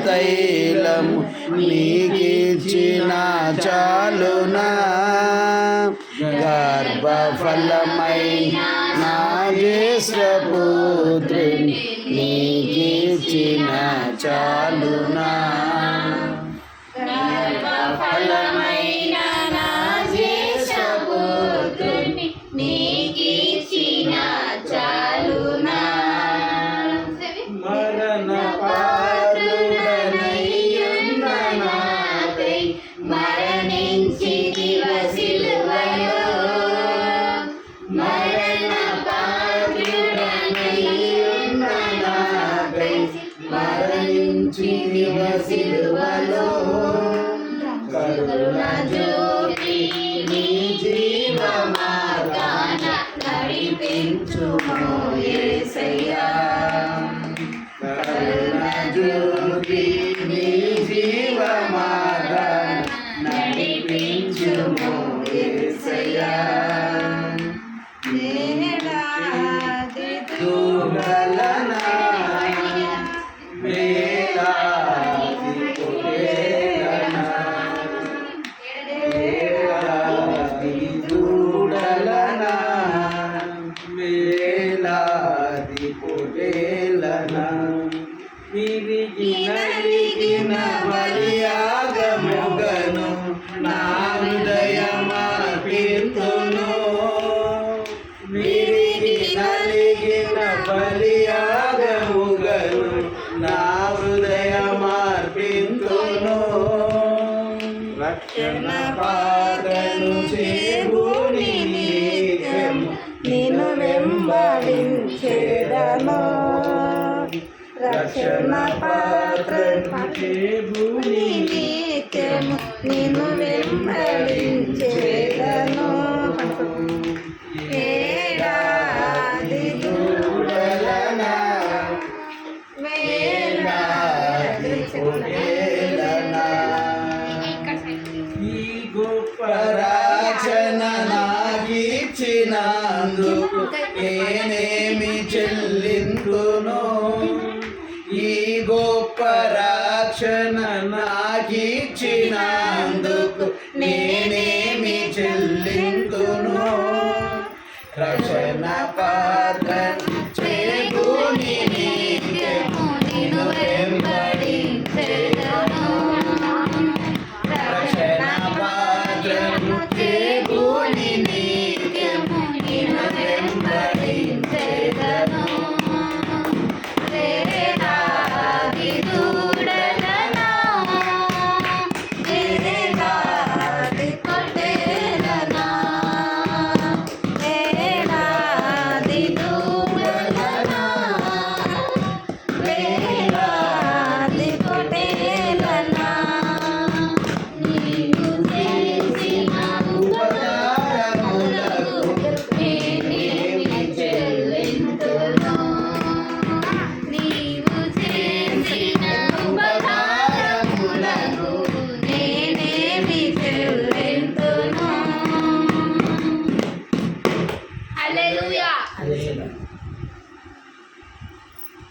తైలము నీకిచ్చిన చాలునా గర్భఫలమైన నా జ్యేష్ఠపుత్రుని నీకిచ్చిన చాలునా గర్భఫలమైన నా జ్యేష్ఠపుత్రుని నీకిచ్చిన చాలునా మరణ పాత్రుడనయ్యున్న నాకై మరణించితివ సిలువలో మరణ పాత్రుడనయ్యున్న నాకై మరణించితివ సిలువలో కరుణ జ్యోతి నీ జీవ మార్గాన నడిపించుము యేసయ్యా కరుణ జ్యోతి నీ జీవ మార్గాన నడిపించుము యేసయ్యా దూరలనా వేలాది పొడేలనా వేలాది దూడలనా వేలాది పొడేలనా విరిగి నలిగిన బలియాగముగను నా హృదయమర్పింతును విరిగి నలిగిన బలియాగముగను నా హృదయమర్పింతును రక్షణ పాత్రను చేబూని నిత్యము నిన్ను వెంబడించేదను రక్షణ పాత్రను చేబూని నిత్యము నిన్ను వెంబడించేదను వేలాది దూడలనా వేలాది పొడేలనా ఈ గొప్ప రక్షణ నాకిచ్చినందుకు నేనేమి చెల్లింతును ఈ గొప్ప రక్షణ నాకిచ్చినందుకు నేనేమి చెల్లింతును రక్షణ పాత్ర